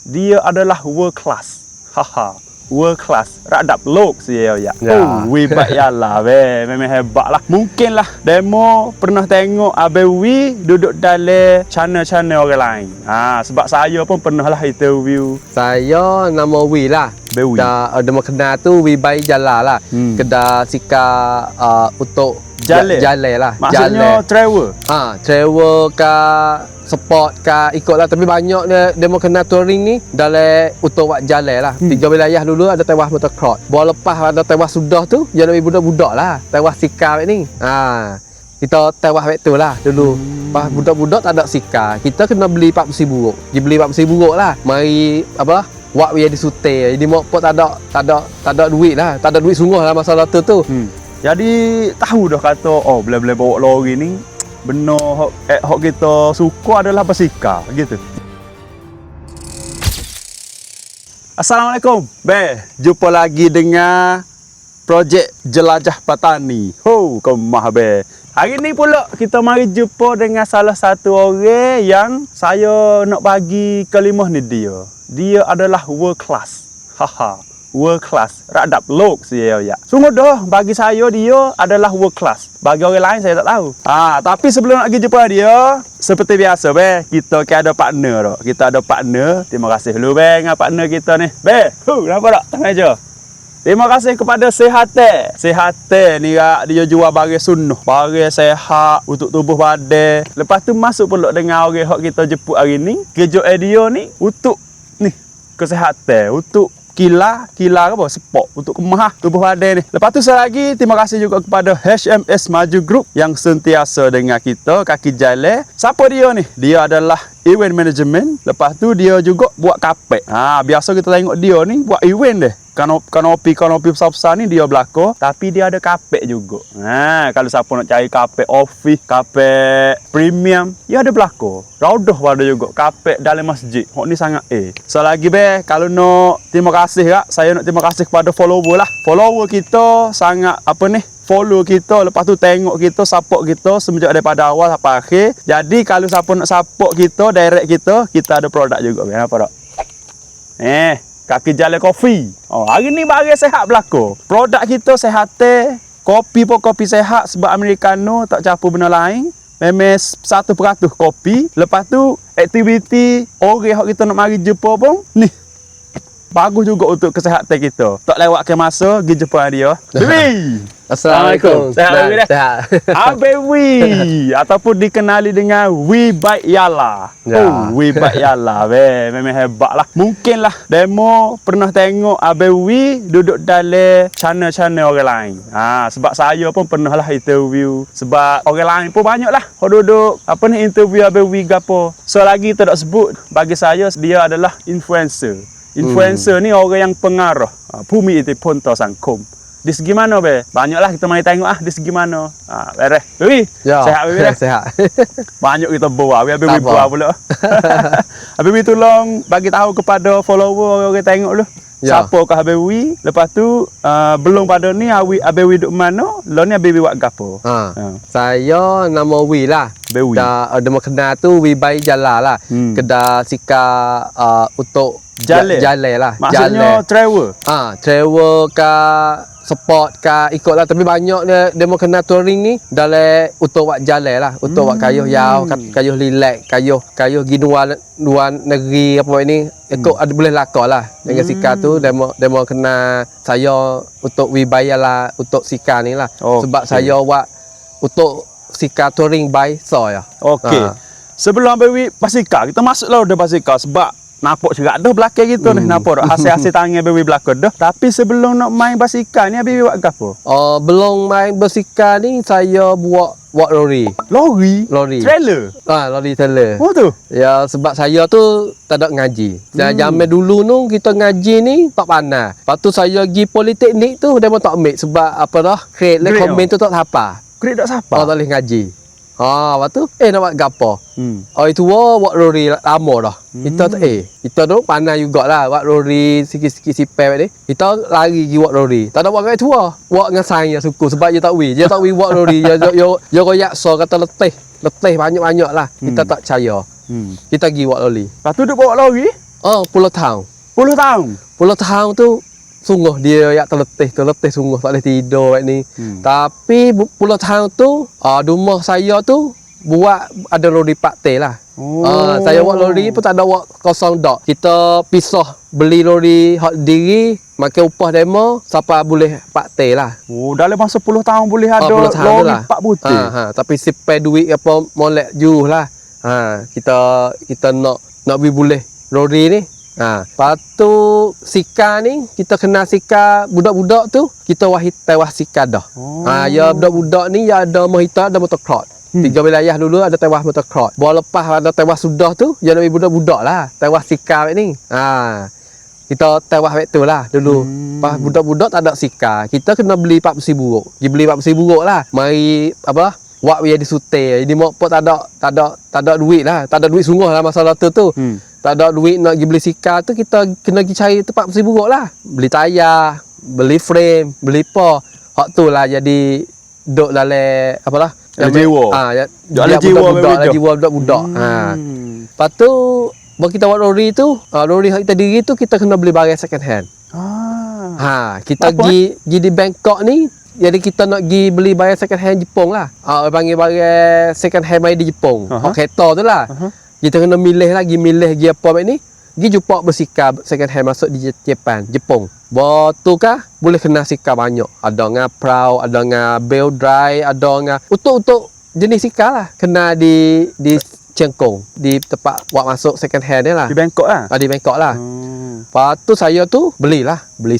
dia adalah world class. Haha, world class. Radap lok saya ya. Wibat yalah memang hebat lah. Mungkin lah demo pernah tengok Abewi duduk dalam channel-channel orang lain. Sebab saya pun pernah lah interview. Saya nama Wi lah. Bewi. Dah demo kenal tu Wi Bai Jala lah. Kedah sika untuk Jale lah. Maksudnya travel. Travel ke sport ke ikut lah. Tapi banyak demo kenal touring ni dalam untuk buat jalan lah. 3 wilayah dulu ada tewas motocross. Bawa lepas ada tewas sudah tu yang lebih budak-budak lah. Tewas sika ni. Kita tewas waktu lah dulu. Pas budak-budak tak ada sika. Kita kena beli 40 buruk. Dia beli 40 buruk lah. Mari apa? Wak we di sute. Jadi mak pun tak ada duit lah. Tak ada duit sungguh lah masalah tu. Jadi tahu dah kata bila bawa lori ni benar hok kita suka adalah basikal gitu. Assalamualaikum. Jumpa lagi dengan projek Jelajah Patani. Kemah Hari ni pula kita mari jumpa dengan salah satu orang yang saya nak bagi kalimah ni dia. Dia adalah world class. World class. Radap lok saya ya. Sungguh dah bagi saya dia adalah world class. Bagi orang lain saya tak tahu. Tapi sebelum nak pergi jumpa dia, seperti biasa kita ada partner dah. Kita ada partner. Terima kasih dulu dengan partner kita ni. Nampak tak? Tengah meja. Terima kasih kepada Sehate. Sehate ni dia jual barang sunnah, barang sehat untuk tubuh badan. Lepas tu masuk pula dengan orang hok kita jemput hari ni. Kerja dia ni untuk ni kesihatan, untuk kila apa sport untuk kemah tubuh badan ni. Lepas tu lagi terima kasih juga kepada HMS Maju Group yang sentiasa dengan kita kaki jalan. Siapa dia ni? Dia adalah event management. Lepas tu dia juga buat kapek. Biasa kita tengok dia ni buat event deh. Kanopi besar-besar ni dia belakang, tapi dia ada kapek juga. Kalau siapa nak cari kapek office, kapek premium, dia ada belakang. Raudah pada juga kapek dalam masjid. Hok ni sangat So lagi kalau nak terima kasih saya nak terima kasih kepada follower lah. Follower kita sangat follow kita, lepas tu tengok kita, support kita semenjak daripada awal sampai akhir. Jadi kalau siapa nak support kita, direct kita ada produk juga. Apa tak? Kaki jalan kopi. Hari ni barang sehat belaka. Produk kita sehat. Kopi pun kopi sehat sebab americano tak campur benda lain. Memang 100% kopi. Lepas tu aktiviti orang yang kita nak mari jumpa pun ni. Bagus juga untuk kesihatan kita. Tak lewatkan masa pergi jumpa dia. Bibi. Assalamualaikum. Sehat. Abewi ataupun dikenali dengan Wibat Yala. Wibat Yala memang hebat lah. Mungkin lah demo pernah tengok Abewi duduk dalam channel-channel orang lain. Sebab saya pun pernah lah interview. Sebab orang lain pun banyak lah duduk interview Abewi gapo. So lagi tak sebut, bagi saya dia adalah influencer. Influencer ni orang yang pengaruh bumi itu ponto sangkum. Di segi mana banyaklah kita mari tengok di segi mana. Beres. Bebi. Sehat bebi dah. Sehat. Banyak kita bawa, bebi bawa pula. Bebi tolong bagi tahu kepada follower orang tengok dulu. Siapa kah Abewi? Lepas tu belum pada ni Abewi duk mana? Lo ni Abewi buat gapo? Saya nama Wi lah. Bewi. Dah demo kenal tu Wi Bai Jala lah. Kedah sika untuk jalan lah. Maksudnya travel. Travel ke sport ke ikut lah. Tapi banyak demo kenal touring ni dalam untuk buat jalan lah. Untuk buat kayuh yau, kayuh relax, kayuh pergi luar negeri apa ni. Ikut ada boleh lakar lah. Dengan sika tu demo kenal saya untuk Wibayah lah, untuk sika ni lah. Sebab saya buat untuk sika touring by saya. Sebelum Abewi basikal, kita masuklah udah basikal sebab nampak cerak dah belakang kita ni, nampak hasil-hasil tangan Abewi belakang dah. Tapi sebelum nak main basikal ni Abewi buat apa? Belum main basikal ni saya buat lori. Lori? Trailer? Lori trailer. Tu? Ya, sebab saya tu tak ada ngaji. Zaman dulu tu kita ngaji ni tak pandai. Lepas tu saya pergi politeknik tu dia pun tak ambil sebab apa dah? Grade komen tu tak siapa. Grade tak siapa? Tak boleh ngaji. Lepas tu nak buat gapo? Itu buat lori lama dah. Kita tu kita tu pandai jugalah buat lori sikit-sikit sipel ni. Kita lari pergi buat lori. Tak ada buat kat tua. Buat dengan saya suku sebab dia tak buat lori. Dia royak so kata letih banyak-banyak lah. Kita tak percaya. Kita pergi buat lori. Lepas tu duk bawa lori? Oh, 10 tahun. 10 tahun. 10 tahun tu sungguh dia yak terletih sungguh tak boleh tidur ni. Tapi 10 tahun tu rumah saya tu buat ada lori pakte lah. Saya buat lori pun tak ada buat kosong dak. Kita pisah beli lori hak diri, makan upah demo sampai boleh pakte lah. Oh, dalam masa 10 tahun boleh ada 10 tahun tu lori lah. 4 butir. Tapi sipai duit apa molek juh lah. Kita nak beli boleh lori ni. Lepas tu sika ni kita kena sika budak-budak tu kita wahid tewas sika dah. Ya budak-budak ni ya ada mohita ada motocross. 3 wilayah dulu ada tewas motocross. Baru lepas ada tewas sudah tu ya lebih budak-budak lah tewas sika ni. Kita tewas waktu tu lah dulu. Pas budak-budak tak ada sika. Kita kena beli 40 buruk. Dia beli 40 buruk lah. Mari apa? Wak dia disute. Jadi mak pun tak ada duit lah. Tak ada duit sungguh lah masalah tu. Tak ada duit nak pergi beli sika tu kita kena pergi cari tempat besi buruk lah. Beli tayar, beli frame, beli apa. Hak tu lah jadi duk dalam apa lah? Jiwa. Dalam jiwa budak-budak. Lepas tu baru kita buat lori tu, lori hak kita diri tu kita kena beli barang second hand. Kita pergi di Bangkok ni jadi kita nak pergi beli barang second hand Jepun lah. Panggil barang second hand mai di Jepun. Hak kereta tu lah. Kita kena milih apa ni. Pergi jumpa bersika second hand masuk di Jepun. Betul kah? Boleh kena sika banyak. Ada dengan Proud, ada dengan Bell Dry, ada dengan untuk jenis sika lah. Kena di Cengkong, di tempat buat masuk second hand ni lah. Di Bangkok lah? Di Bangkok lah. Lepas tu saya tu beli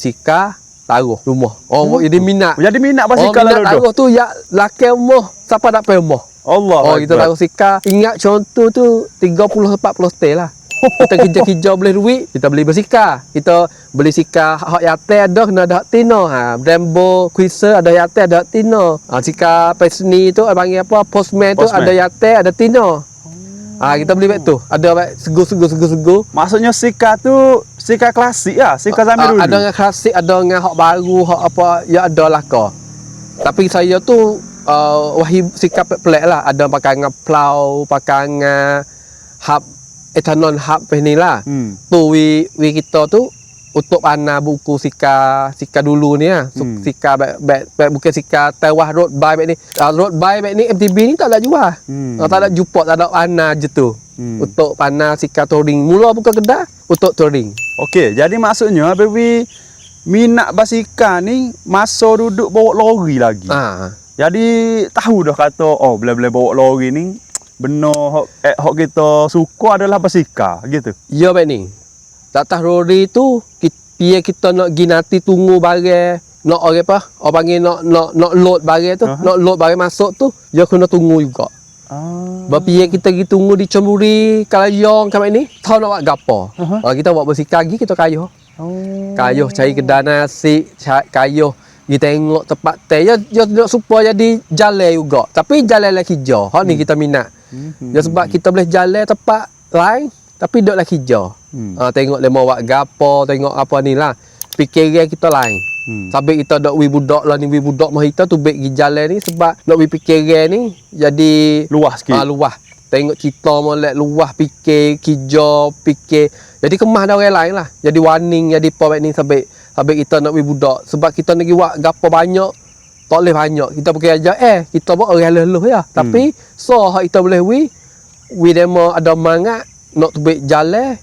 sika taruh rumah. Jadi minat. Jadi minat basikal lah duduk. Taruh tu ya lakai rumah, siapa nak pergi rumah. Allah. Kita taruh sika. Ingat contoh tu 30-40 stay lah. Kita kerja-kerja boleh duit, kita beli bersika. Kita beli sika hak yate ada kena ada hak tino. Brembo, Quiser ada yate ada hak tino. Sika Pesni tu panggil apa? Postman tu ada yate ada tino. Kita beli beg tu. Ada beg segu. Maksudnya sika tu sika klasik lah, sika zaman dulu. Ada yang klasik, ada yang hak baru, hak apa, ya ada lah kau. Tapi saya tu wahib sikap pelik lah. Ada pakai dengan plau, pakai dengan hub etanon hub ni lah. Tu we kita tu untuk panah buku sika dulu ni lah. Sika bukan sika tewas road bike ni. Road bike ni MTB ni tak ada jual. Tak ada jumpa, tak ada panah je tu. Untuk panah sika touring. Mula buka kedai untuk touring. Okey, jadi maksudnya baby minat basikal ni masa duduk bawa lori lagi. Jadi tahu dah kata bila bawa lori ni benar hok kita suka adalah basikal gitu. Ya baik ni. Atas lori tu kita nak pergi nanti tunggu barang nak orang apa? Orang panggil nak load barang tu, nak load barang masuk tu, dia kena tunggu juga. Bapi kita pergi tunggu di Cemburi, Kalayong kat ni, tahu nak buat gapo. Kita buat basikal lagi kita kayuh. Kayuh cari kedai nasi, kayuh kita tengok tempat teh ya supaya jadi jalan juga. Tapi jalan lagi hijau. Hak ni kita minat. Ya sebab kita boleh jalan tempat lain tapi duduk lagi hijau. Tengok demo buat gapo, tengok apa ni lah. Fikiran kita lain. Sampai kita dak budak lah ni budak mah kita tu baik pergi jalan ni sebab nak fikiran ni jadi luas sikit. Luas. Tengok cerita molek luas fikir, hijau, fikir. Jadi kemah dah orang lain lah. Jadi warning, jadi apa ni sampai kita nak budak sebab kita nak buat gapo banyak tak boleh banyak kita pergi aja kita buat orang leluh ya tapi so kita boleh we demo ada mangat nak tubik jalan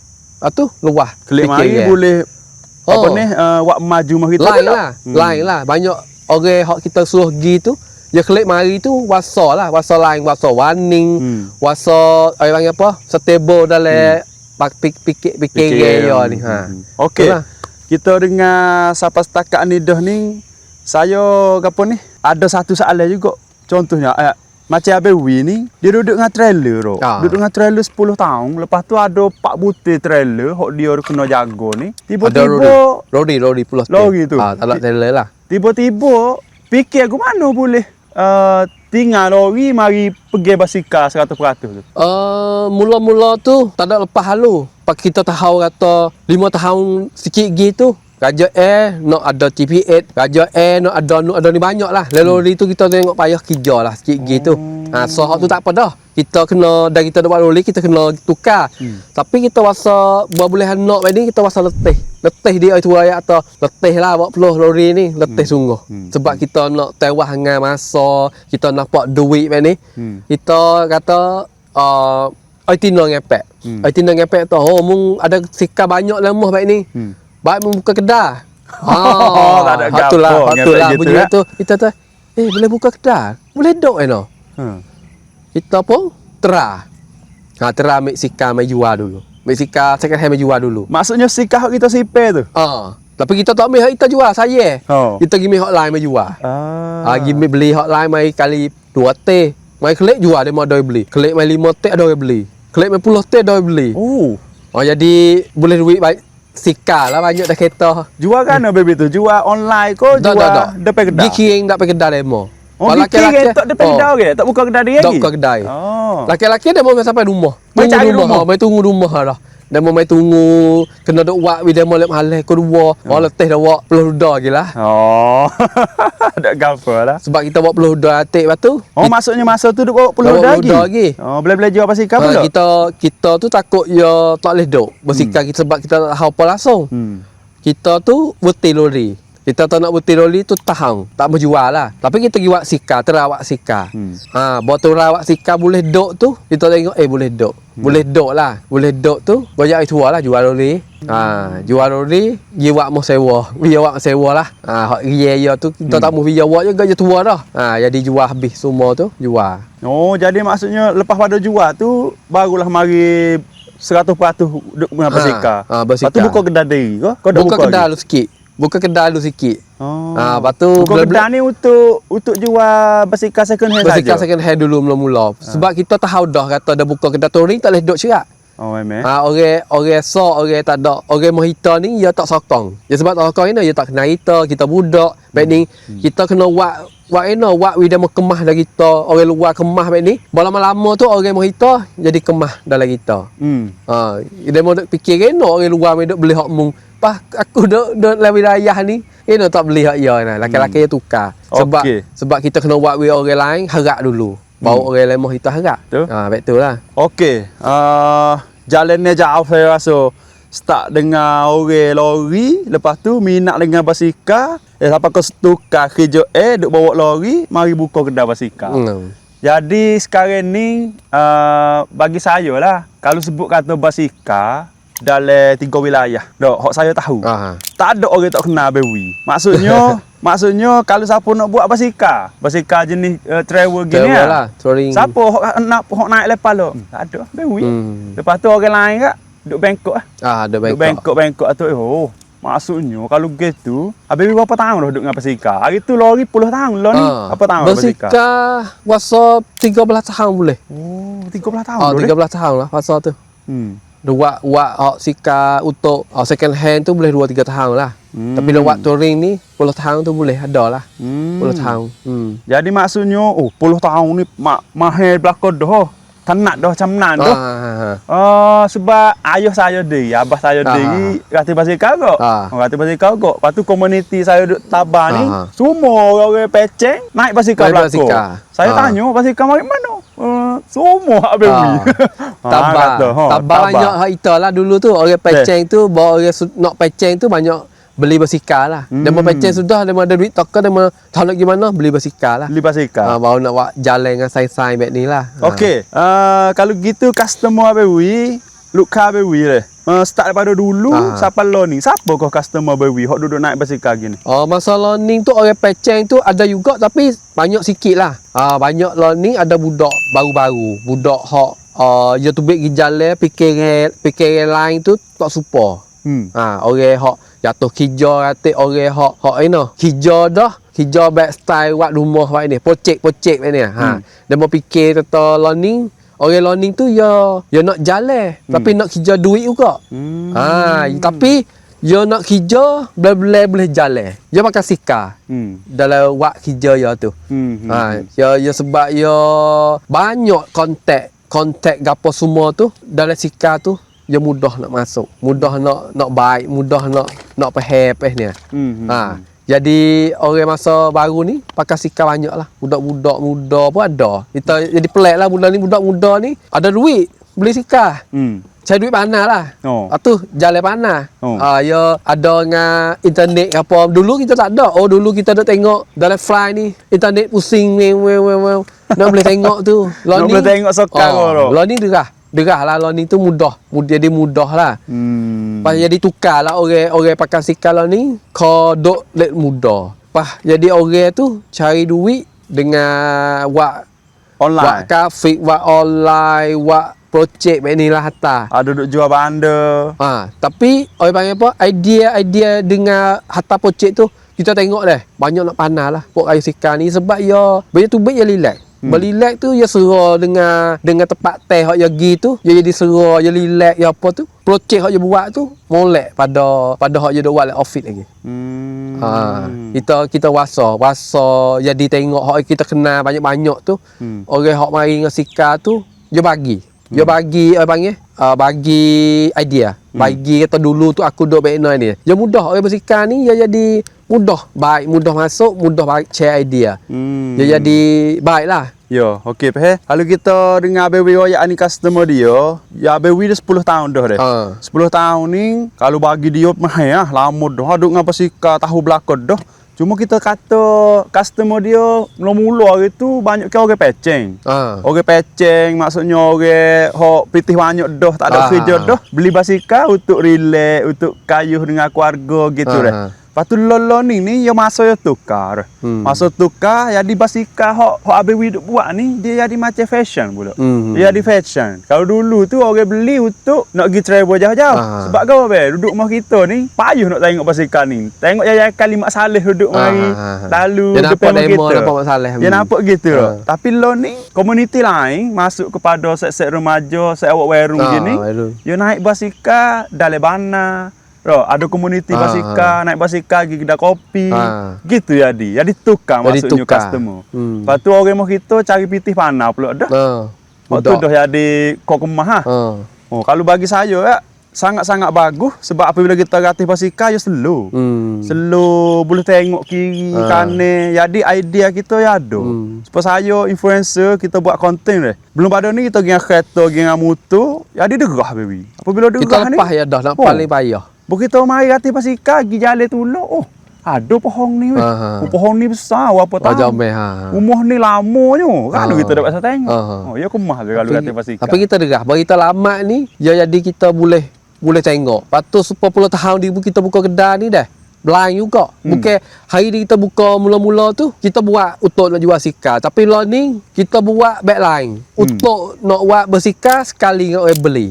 tu luah kelik mari boleh apa ni wak maju mah kita lain lah banyak orang hak kita suruh pergi tu ya kelik mari tu wasa lain wasa warning wasa orang panggil apa stable dalam fikir ya ni okey kita dengan siapa setakat ni dah ni saya gapo ni ada satu soalan juga contohnya macam Abewi ni dia duduk dengan trailer duduk dengan trailer 10 tahun lepas tu ada 4 butir trailer hok dia kena jaga ni tiba-tiba lori plus lori tu tak ada trailer lah tiba-tiba fikir aku mana boleh tinggal lori mari pergi basikal 100% tu mula-mula tu tak ada lepas halu. Pak kita tahu kata 5 tahun sikit gitu. Raja Air nak ada TP8, Raja Air nak ada ni banyak lah. Lori tu kita tengok payah kerja lah sikit gitu. So hak tu tak apa dah. Kita kena, dah kita buat lori kita kena tukar. Tapi kita rasa berbulan nak ni kita rasa letih. Letih dia itu ayat atau letih lah buat peluh lori ni, letih sungguh. Sebab kita nak tewah dengan masa, kita nampak duit ni. Kita kata ai tina ngepek. Ai tina ngepek tu mung ada sikap banyak lemah baik ni. Baik membuka kedai. Tak ada gapo Hatulah gitu bunyi ya. tu. Kita tu boleh buka kedai. Boleh dok no. Kita pun terah. Terah ambil sikap mai jual dulu. Ambil sikap second hand mai jual dulu. Maksudnya sikah kita sipe tu. Tapi kita tak ambil hak kita jual saya. Kita pergi hotline mai jual. Pergi beli hotline mai kali 2 T. Mai klik jual dia mau ada beli. Klik mai 5 T ada beli. Klik mai 10 T ada beli. Jadi boleh duit baik sikar lah banyak dah kereta. Jual kan baby tu? Jual online ko jual depan kedai. Dia kiring tak pergi kedai demo. Laki-laki tak depan kedai ke? Tak buka kedai dia lagi? Tak buka kedai. Laki-laki dia mau sampai rumah. Mai cari rumah. Mai tunggu rumah dah. Dia mau mai tunggu kena duk wak dia mau lep halih kedua. Letih dah wak peluh dah gilah. Tak gapo lah. Sebab kita buat peluh dah atik batu. Maksudnya masa tu duk bawa peluh dah lagi. Boleh jual basikal pula. Kita tu takut ya tak boleh duk bersikap kita sebab kita tak tahu apa langsung. Kita tu betul lori. Kita tak nak betul lori tu tahan, tak berjual lah. Tapi kita pergi wak sikar, terawak sikar. Buat terawak sikar boleh duk tu, kita tengok boleh duk. Boleh duk lah. Boleh duk tu, banyak itu lah jual lori. Jual lori, dia wak mau sewa. Dia wak sewa lah. Hak dia tu kita tak mau dia wak juga je tua dah. Jadi jual habis semua tu, jual. Jadi maksudnya lepas pada jual tu barulah mari 100% duk guna basikal. Basikal. Lepas tu buka kedai diri ke? Kau dah buka kedai lu sikit. Buka kedai lu sikit. Lepas tu buka kedai ni untuk jual basikal second hand saja. Basikal second hand dulu mula-mula. Sebab kita tahu dah kata dah buka kedai touring tak boleh duduk cerak. Memang. Orang tak ada, orang mohita ni dia tak sokong. Ya sebab tak sokong ni dia tak kenal kita budak. Baik ni kita kena wak dia mau kemah dah kita. Orang luar kemah baik ni. Lama-lama tu orang mohita jadi kemah dalam kita. Dia mau fikir kena orang luar mai duk beli hak mung. Aku duk dalam wilayah ni tak beli hak ya nah. Laki-laki dia tukar. Sebab kita kena buat orang lain harap dulu. Bawa orang lain mohita harap. Betul lah. Okey. Jalannya jauh saya rasa. Start dengan orang lori, lepas tu minat dengan basikal, sampai ke tukar kerja duk bawa lori, mari buka kedai basikal. Jadi sekarang ni bagi saya lah, kalau sebut kata basikal dalam 3 wilayah. Hak saya tahu. Tak ada orang tak kenal Bewi. Maksudnya kalau siapa nak buat basikal jenis travel gini lah. Siapa hak naik lepas lo? Tak ada Bewi. Lepas tu orang lain kak duk Bangkok duk Bangkok tu. Maksudnya kalau gitu, Bewi berapa tahun dah duk dengan basikal? Hari tu lori 10 tahun lo ni. Apa tahun basikal? Wasa 13 tahun boleh. 13 tahun. 13 tahun lah wasa tu. Wak hak sikar untuk second hand tu boleh 2-3 tahun lah. Tapi wak touring ni 10 tahun tu boleh ada lah. 10 tahun. Jadi maksudnya 10 tahun ni mahal belakang dah. Tanak dah macam nan dah. Sebab ayah saya abah saya kata basikal kok. Kata basikal kok. Lepas tu komuniti saya duk Tabah ni semua orang peceng naik basikal belakang. Saya tanya basikal mari mana? Semua hak Bewi. Tabah banyak hak italah dulu tu orang peceng tu bawa orang nak peceng tu banyak beli basikal lah. Dia mau peceng sudah, dia mau ada duit token, dia mau tahu nak gimana beli basikal lah. Beli basikal. Baru nak buat jalan dengan sains-sains baik ni lah. Okey. Kalau gitu customer Bewi, Luka Bewi deh. Start daripada dulu sampai learning. Siapa kau customer Bewi hok duduk naik basikal gini? Masa learning tu orang peceng tu ada juga tapi banyak sikit lah. Banyak learning ada budak baru-baru. Budak hok dia tu pergi jalan fikir lain tu tak supa. Orang hok jatuh hijau atik orang hok hijau dah hijau back style buat rumah buat ni pocek ni dia mau fikir kata learning orang learning tu ya nak jalan tapi nak hijau duit juga tapi ya nak hijau boleh jalan dia pakai sikar dalam buat hijau ya tu ya sebab ya banyak kontak gapo semua tu dalam sikar tu dia mudah nak masuk, mudah nak baik, mudah nak nak peh ni. Jadi orang masa baru ni pakai sikar banyak lah. Budak-budak muda pun ada. Kita jadi pelik lah budak ni, budak-muda ni ada duit beli sikar. Cari duit panah lah. Lepas tu jalan panah. Ya ada dengan internet ke apa. Dulu kita tak ada. Dulu kita ada tengok dalam fly ni. Internet pusing. Nak boleh tengok tu. Nak boleh tengok sekarang. Lo ni derah lah. Lo ni tu mudah. Jadi mudah lah. Pas jadi tukar lah orang pakai sikar lo ni. Kau duk let mudah. Pas jadi orang tu cari duit dengan online. Wak kafe, wak online, wak projek macam ni lah hatta. Ada duk jual banda. Tapi orang panggil apa? Idea dengan hatta projek tu kita tengok deh. Banyak nak panah lah pok kayu sikar ni sebab ya banyak tu baik ya relax. Berrelax tu ya serah dengan tempat teh hak ya gi tu, ya jadi serah, ya relax ya apa tu. Projek hak ya buat tu molek pada hak ya duk buat like office lagi. Kita wasa jadi tengok hak kita kenal banyak-banyak tu. Orang hak mari dengan sikar tu dia bagi. Dia bagi apa panggil? Bagi idea. Bagi kata dulu tu aku duk baik ni. Dia mudah orang bersikar ni dia jadi mudah baik, mudah masuk, mudah baik share idea. Dia jadi baiklah. Ya, okey Peh. Kalau kita dengar Abewi royak ni customer dia, ya Abewi dia 10 tahun dah deh. 10 tahun ni kalau bagi dia mahal lama dah duk ngapa sikar tahu belakang dah. Cuma kita kata customer dia mula-mula hari tu banyak ke orang peceng. Orang peceng maksudnya orang hok pitih banyak dah, tak ada kerja dah. Beli basikal untuk relax, untuk kayuh dengan keluarga gitu deh. Lepas tu lolo ni ya masa ya tukar. Masa tukar jadi basikal hok Abewi duk buat ni dia jadi macam fashion pula. Dia jadi fashion. Kalau dulu tu orang beli untuk nak pergi travel jauh-jauh. Sebab kau be duduk rumah kita ni payuh nak tengok basikal ni. Tengok Yaya Kali Mak Saleh duduk mari lalu depan kita. Nampak Mak Saleh. Dia nampak gitu. Tapi lo ni komuniti lain masuk kepada set-set remaja, set awak werung gini. Dia naik basikal dalam bana. Ada komuniti basikal, naik basikal pergi kedai kopi. Gitu jadi tukar maksudnya customer. Lepas tu orang mau kita cari pitih panah pula dah. Waktu dah jadi kok kemah. Kalau bagi saya ya sangat-sangat bagus sebab apabila kita latih basikal ya slow. Slow boleh tengok kiri kanan. Jadi idea kita ya ada. Sebab saya influencer kita buat konten deh. Belum pada ni kita pergi kereta, pergi dengan motor, jadi derah baby. Apabila derah kita ni lepas ya dah nak paling payah. Begitu mari latih basikal pergi jalan tu ada pohon ni. Pohon ni besar apa tahu. Rumah ni lamanya. Kalau kita dapat saya tengok. Ya kemah kalau latih basikal. Tapi kita derah, bagi kita lama ni ya jadi kita boleh tengok. Lepas tu 10 tahun kita buka kedai ni dah. Blind juga. Bukan hari ni kita buka mula-mula tu kita buat untuk nak jual sikar. Tapi lo ni kita buat backline. Untuk nak buat bersikar sekali dengan orang beli.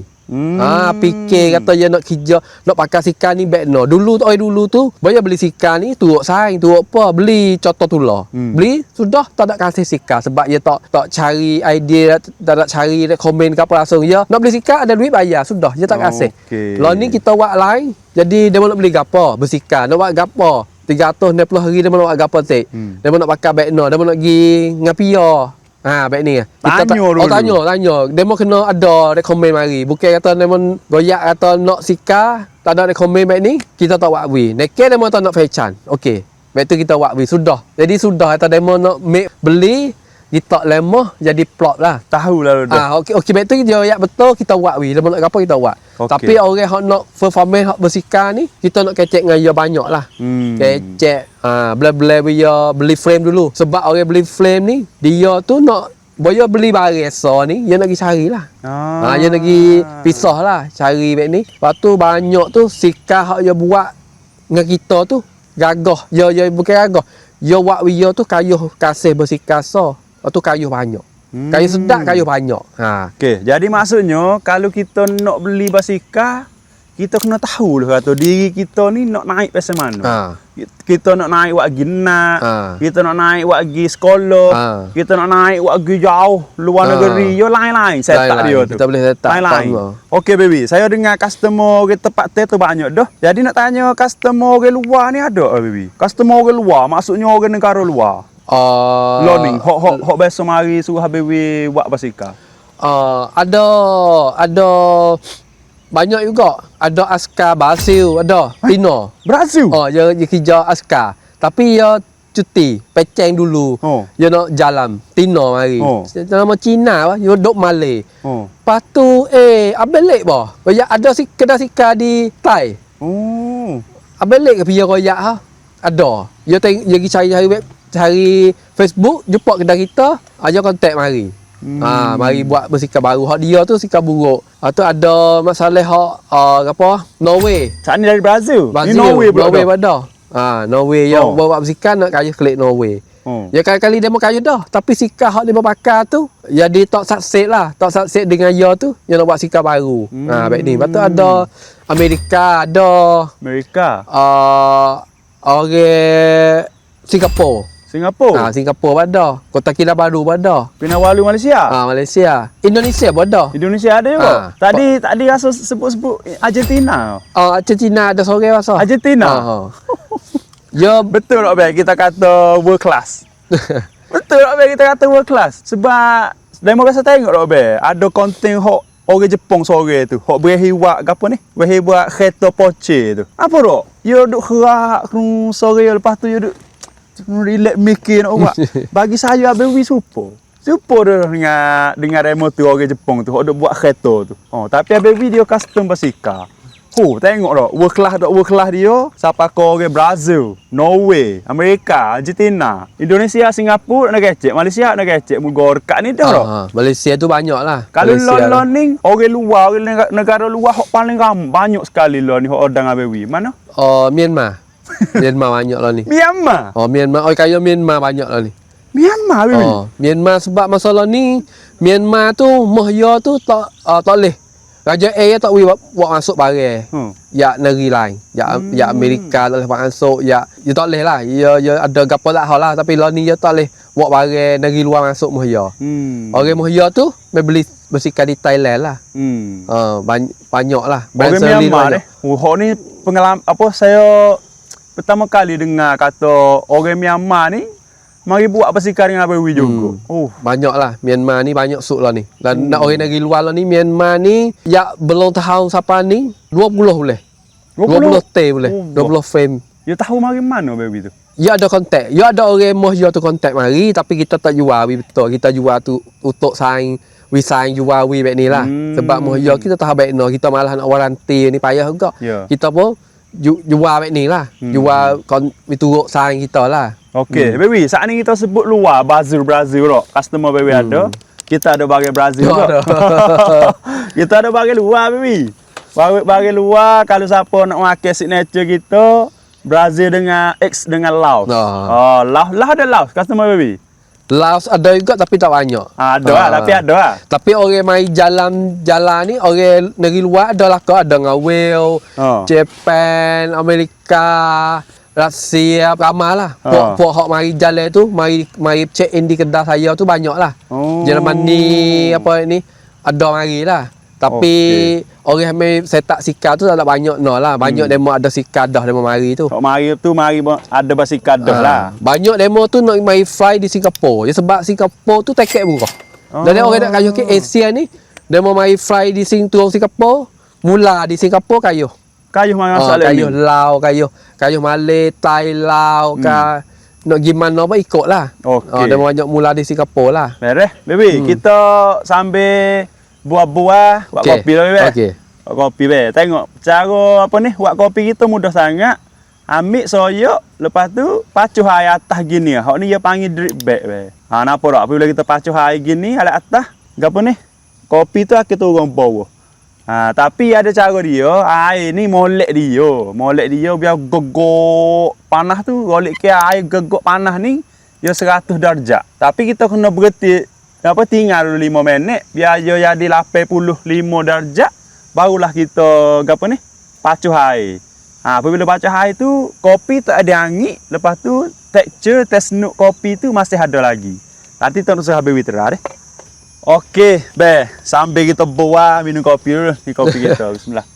Fikir kata dia nak kerja, nak pakai sikar ni back no. Dulu tu banyak beli sikar ni turut saing, turut apa, beli contoh tular. Beli sudah tak nak kasih sikar sebab dia tak cari idea, tak nak cari komen ke apa langsung. Dia nak beli sikar ada duit bayar, sudah dia tak kasih. Lalu ni kita buat lain. Jadi dia nak beli gapo, bersikar, nak buat gapo. 360 hari dia nak buat gapo tik. Dia nak pakai back no, dia nak pergi ngapia. Baik ni. Kita tanya. Demo kena ada rekomen mari. Bukan kata demo goyak atau nak sikar, tak ada rekomen baik ni, kita tak buat we. Neke demo tak nak fashion. Okey. Baik tu kita buat we sudah. Jadi sudah kata demo nak make beli, kita lemah jadi plot lah. Tahulah dah. Okey baik tu dia goyak betul kita buat we. Demo nak apa kita buat. Tapi orang hak nak performance hak bersikar ni, kita nak kecek dengan dia banyak lah. Kecek bela-bela dia beli frame dulu. Sebab orang beli frame ni, dia tu nak boya beli barang so ni, dia nak pergi cari lah. Dia nak pergi pisah lah, cari baik ni. Lepas tu banyak tu sikar hak dia buat dengan kita tu gagah. Dia bukan gagah. Dia buat dia tu kayuh kasih bersikar so. Lepas tu kayuh banyak. Kayu sedap, kayu banyak. Okey, jadi maksudnya kalau kita nak beli basikal, kita kena tahu lah kata diri kita ni nak naik pasal mana. Kita nak naik wak ginak, kita nak naik wak gi sekolah, kita nak naik wak gi jauh luar negeri, yo lain-lain set tak dia tu. Kita boleh set lain-lain. Okey baby, saya dengar customer ke tempat teh tu banyak dah. Jadi nak tanya customer ke luar ni ada baby. Customer ke luar maksudnya orang negara luar. Learning hok biasa mari suruh Habibi buat basikal. Ada banyak juga. Ada askar Brazil, ada Tino. Brazil. Oh, dia kerja askar. Tapi dia cuti, peceng dulu. Oh. Dia nak jalan. Tino mari. Oh. Nama Cina, dia duduk Malay. Oh. Lepas tu, abelek bah. Ada kedai sika di Thai. Oh. Abelek ke pergi royak ha? Ada. Dia pergi cari Facebook, jumpa kedai kita, dia kontak mari. Mari buat bersikap baru. Hak dia tu sikap buruk. Tu ada masalah apa? Norway. Saat ni dari Brazil. Ni Brazil. Norway pula. Norway pada. Norway yang Oh. bawa bersikap nak kaya klik Norway. Oh. Ya kali-kali demo kaya dah. Tapi sikap hak dia bakar tu, jadi tak sukses lah. Tak sukses dengan dia tu, dia nak buat sikap baru. Baik ni. Lepas tu ada Amerika, ada Amerika. orang Singapura. Singapura. Singapura pada. Kota Kinabalu pada. Pinawalu Malaysia. Malaysia. Indonesia pada. Indonesia ada juga. Tadi rasa sebut-sebut Argentina. Argentina ada sore rasa. Argentina. Ya Betul tak baik kita kata world class. Betul tak baik kita kata world class. Sebab demo rasa tengok tak baik. Ada konten hok orang Jepang sore tu. Hok berahi buat apa ni? Berahi buat kereta Porsche tu. Apa tak? Dia duk gerak sore lepas tu dia duk relax mikir nak buat. Bagi saya Abewi super. Super dia dengan demo tu orang Jepang tu. Hok duk buat kereta tu. Tapi Abewi dia custom basikal. Tengok tak, world class dia, siapa kau orang Brazil, Norway, Amerika, Argentina, Indonesia, Singapura nak kecek, Malaysia nak kecek, muka dekat ni dah tak. Malaysia tu banyak lah. Kalau lon ni, orang luar, orang negara luar hok paling ramai, banyak sekali lon ni hok odang Abewi. Mana? Myanmar. Myanmar banyak lah ni. Myanmar. Myanmar. Kaya Myanmar banyak lah ni. Myanmar Abewi. Myanmar sebab masalah ni, Myanmar tu, mahya tu tak boleh. Raja Air tak boleh buat masuk barang. Ya negeri lain. Ya Amerika tak boleh buat masuk. Ya tak boleh lah. Ya ada gapo tak hal lah. Tapi lah ni ya tak boleh buat barang negeri luar masuk muhya. Orang muhya tu beli bersikap di Thailand lah. Banyak lah. Orang Myanmar ni. Hok ni pengalaman apa saya pertama kali dengar kata orang Myanmar ni mari buat basikal dengan Abewi juga. Banyak lah. Myanmar ni banyak suk lah ni. Dan nak orang negeri luar lah ni, Myanmar ni, ya belum tahu siapa ni, 20 boleh. 20 T boleh. 20 frame. You tahu mari mana Abewi tu? Ya ada kontak. Ya ada orang mohya tu kontak mari, tapi kita tak jual betul. Kita jual tu untuk saing, saing jual baik ni lah. Sebab mohya kita tak baik no. Kita malah nak waranti ni payah juga. Kita pun jual baik ni lah. Jual turut saing kita lah. Okey, Baby, saat ni kita sebut luar Brazil tak. Customer Baby ada. Kita ada bagai Brazil tak. Kita ada bagai luar Baby. Bagai luar kalau siapa nak pakai signature kita Brazil dengan X dengan Laos. Laos ada Laos customer Baby. Laos ada juga tapi tak banyak. Ada lah, tapi ada lah. Tapi orang mai jalan ni orang negeri luar ada lah ada dengan Wales, Japan, Amerika, Rusia, ramai lah. Puak hak mari jalan tu, mari check in di kedai saya tu banyak lah. Jerman ni, apa ni, ada mari lah. Tapi orang yang set up sikar tu tak banyak no lah. Banyak demo ada sikar dah demo mari tu. Mari tu mari ada basikal dah lah. Banyak demo tu nak mari fly di Singapura. Ya sebab Singapura tu tiket murah. Dan orang nak kayuh ke Asia ni, demo mari fly di Singapura, mula di Singapura kayuh. Kayuh mana masalah kayuh ni? Kayuh Malay, Thai, Lao, nak gimana apa ikut lah. Dia banyak mula di Singapura lah. Beres, Baby. Kita sambil buah-buah, buat kopi lah, Baby. Buat kopi, Baby. Tengok cara apa ni, buat kopi kita mudah sangat. Ambil soyok, lepas tu pacuh air atas gini. Hak ni dia panggil drip bag, Baby. Nampak tak? Apabila kita pacuh air gini, air atas, apa ni? Kopi tu akan turun bawah. Tapi ada cara dia, air ni molek dia biar gegok panas tu, golek ke air gegok panas ni dia 100 darjah. Tapi kita kena berhenti tinggal dulu 5 minit biar dia jadi 85 darjah, barulah kita pacuh air. Apabila pacuh air tu kopi tak ada angin, lepas tu tekstur tesnuk kopi tu masih ada lagi. Nanti terus habis terah deh. Okey, sambil kita buat minum kopi dulu. Ni kopi kita. Bismillah.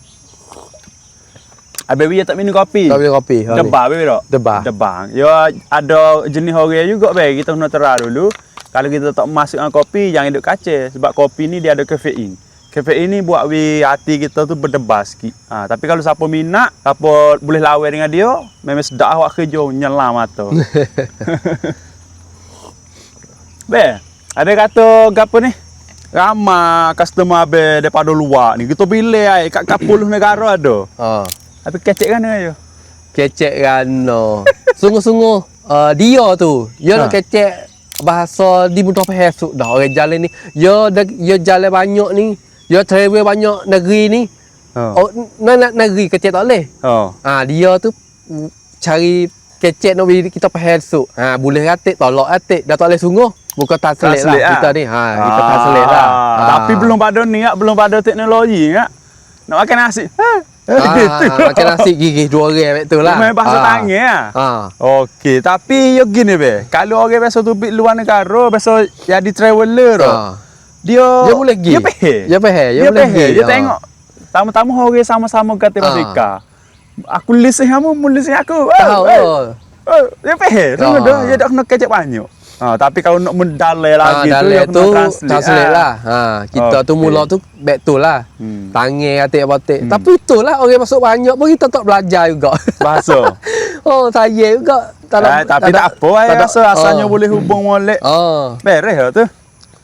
Baby tak minum kopi. Tak minum kopi. Debang Baby tak? Debang. Ya ada jenis orang juga kita kena terah dulu. Kalau kita tak masukkan kopi jangan duduk kacau sebab kopi ni dia ada kafein. KPI ni buat hati kita tu berdebar sikit. Tapi kalau siapa minat, siapa boleh lawan dengan dia, memang sedap awak kerja nyelam mata. Be, ada kata gapo ni? Ramai customer be daripada luar ni. Kita pilih ai kat 10 negara ada. Tapi kecek kan ayo. Kecek kan no. Sungguh-sungguh dia tu. Dia nak kecek bahasa di mudah faham dah orang jalan ni. Dia jalan banyak ni. Dia travel banyak negeri ni. Nak negeri kecek tak boleh. Dia tu cari kecek nak kita faham esok. Boleh ratik, tolak ratik. Dah tak boleh sungguh. Bukan translate lah kita ni. Kita translate lah. Tapi belum pada ni, belum pada teknologi nak makan nasi. Macam nasi gigih 2 orang tu lah. Main bahasa tangan Okey, tapi yo gini be. Kalau orang biasa tu pergi luar negara, biasa jadi traveller dia boleh pergi. Dia boleh pergi. Dia tengok tamu-tamu orang sama-sama kata Afrika. Aku listen kamu, listen aku. Dia faham. Tengok dah, dia dah kena kecek banyak. Tapi kalau nak mendalai lagi tu dia kena translate lah. Kita tu mula tu back tu lah. Tangan atik-atik. Tapi itulah orang masuk banyak pun kita tak belajar juga. Bahasa. Saya juga. Tapi tak apa, rasa asalnya boleh hubung molek. Beres lah tu.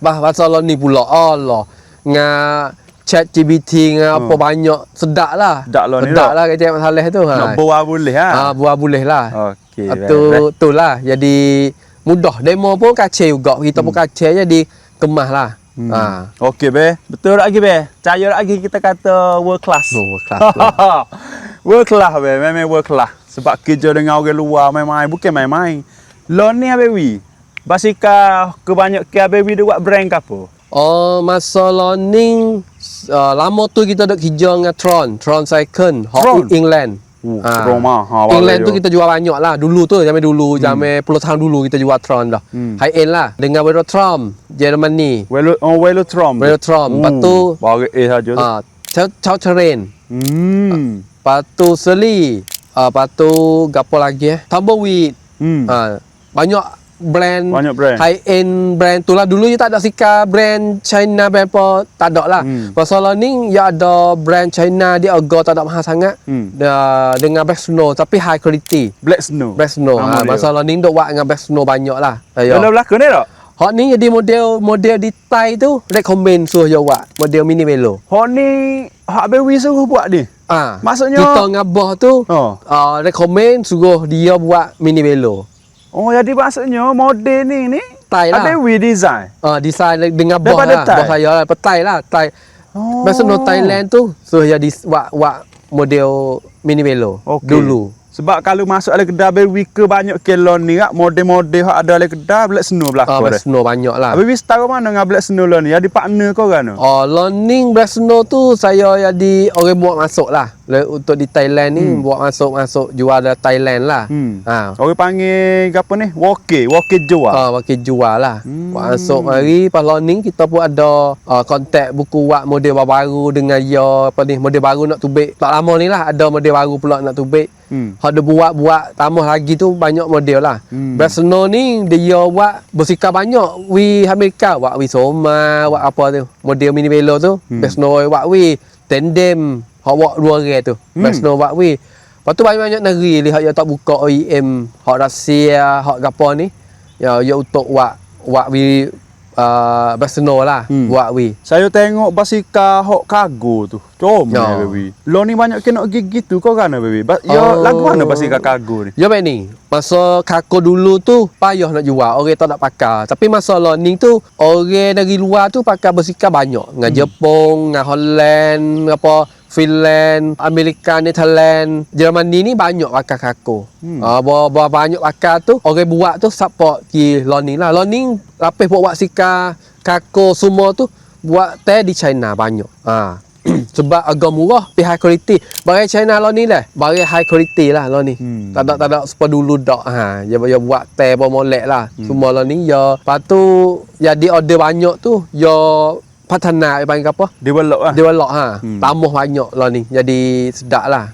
Bahasa lo ni pula Allah. Ngah chat GPT ngah apa banyak sedap lah. Sedap lah kecek masalah tu. Nak buat boleh buat boleh lah. Okey. Tu lah. Jadi mudah demo pun kacau juga. Kita pun kacau jadi kemas lah. Okey be. Betul lagi be. Percaya lagi kita kata world class. World class lah. World class be. Memang world class. Sebab kerja dengan orang luar main-main. Bukan main-main. Lo ni abewi. Basika kebanyak ke abewi dia buat brand ke apa? Masa learning lama tu kita duk kerja dengan Tron Cycle England. England tu kita jual banyak lah. Dulu tu, zaman 10 tahun dulu kita jual Tron dah. High end lah. Dengan Velotron, Germany. Velotron. Lepas tu baru saja tu. Chow Terrain. Lepas tu Seli. Lepas tu gapo lagi Tumbleweed. Banyak brand high end brand tu lah. Dulu je tak ada sika brand China brand apa tak ada lah. Pasal ni ya ada brand China dia harga tak ada mahal sangat. Dengan Black Snow tapi high quality. Black Snow. Pasal ni dok buat dengan Black Snow banyak lah. Kalau belakang ni tak? Hot ni jadi model di Thai tu recommend suruh dia buat model mini velo. Hot ni hak bewi suruh buat ni. Maksudnya kita ngabah tu recommend suruh dia buat mini velo. Jadi maksudnya model ni Thai lah. Ada we design. Design dengan bos lah. Bos saya lah. Thai lah. Thai. Maksudnya Thailand tu suruh jadi buat model mini velo dulu. Sebab kalau masuk dalam kedai bewi ke banyak kilo ni model-model hak ada dalam kedai Black Snow belakang. Black Snow banyak lah. Bewi tahu mana dengan Black Snow ni? Jadi partner kau kan? Learning Black Snow tu saya jadi orang buat masuk lah. Untuk di Thailand ni buat masuk jual dari Thailand lah. Orang panggil apa ni? Walkie jual. Walkie jual lah. Buat masuk mari pas learning kita pun ada kontak buku buat model baru dengan apa ni model baru nak tubik. Tak lama ni lah ada model baru pula nak tubik. Ada buat tambah lagi tu banyak model lah. Black Snow ni dia buat bersika banyak. Amerika buat Soma, buat apa tu. Model mini velo tu. Black Snow buat tandem. Hak buat 2 orang tu. Black Snow buat Lepas tu banyak-banyak negeri lihat dia tak buka OEM. Hak Rusia, hak gapo ni. Ya untuk buat Black Snow lah buat Saya tengok basika hok kargo tu. Comel baby. Lo ni banyak kena gigi tu kau kan baby. Lagu mana basika kargo ni? Ya baik ni. Masa kargo dulu tu payah nak jual. Orang tak nak pakai. Tapi masa learning tu orang dari luar tu pakai basika banyak. Dengan Jepun, dengan Holland, apa Finland, Amerika, Netherlands, Germany ni banyak pakai kargo. Banyak pakai tu orang buat tu support di learning lah. Learning lapis buat sika kargo semua tu buat teh di China banyak. Sebab agak murah tapi high quality. Barang China lo ni lah, barang high quality lah lo ni. Tak ada seperti dulu dak. Dia buat teh apa molek lah. Semua lo ni ya. Lepas tu jadi order banyak tu ya patana panggil apa? Develop Develop Tambah banyak lah ni. Jadi sedap lah.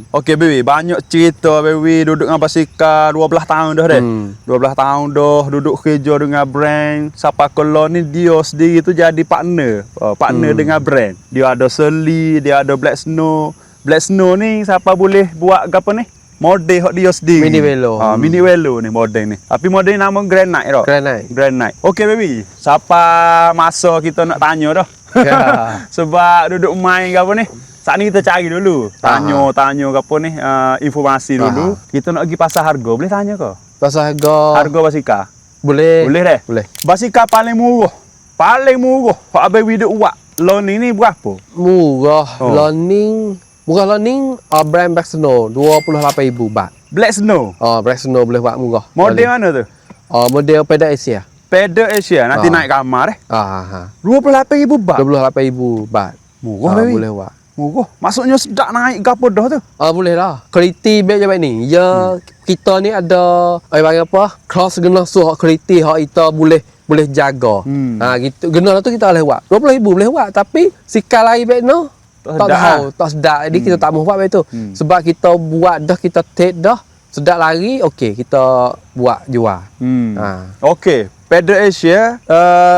Okey baby, banyak cerita baby duduk dengan basikal 12 tahun dah deh. 12 tahun dah duduk kerja dengan brand. Siapa kalau ni dia sendiri tu jadi partner. Partner dengan brand. Dia ada Seli, dia ada Black Snow. Black Snow ni siapa boleh buat apa ni? Model hok dia sendiri. Mini Velo. Mini Velo ni model ni. Tapi model ni nama Granite dah. Granite. Okey baby, siapa masa kita nak tanya dah. Ya. Sebab duduk main ke apa ni? Saat ni kita cari dulu. Tanya ke apa ni, informasi dulu. Kita nak pergi pasar harga. Boleh tanya ke? Pasal Harga basikal. boleh. Boleh deh? Boleh. Basikal paling murah. Paling murah. Hak abang duk buat. Loan ni berapa? Murah. Learning brand Black Snow 28,000 baht. Black Snow. Black Snow boleh buat murah. Model mana tu? Model Pedal Asia. Pedal Asia. Nanti naik kamar eh. 28,000 baht. 28,000 baht. Murah baby. Boleh buat. Murah. Maksudnya sedap naik ke apa dah tu? Boleh lah. Kualiti beg macam ni. Ya, kita ni ada panggil apa? Cross gena suh kualiti hak kita boleh jaga. Gitu. Gena tu kita boleh buat. 20,000 boleh buat, tapi sikal lain beg no tak tahu, tak sedap. Jadi kita tak mahu buat beg tu. Sebab kita buat dah, kita take dah. Sedap lari, okey, kita buat jual. Okey. Pedal Asia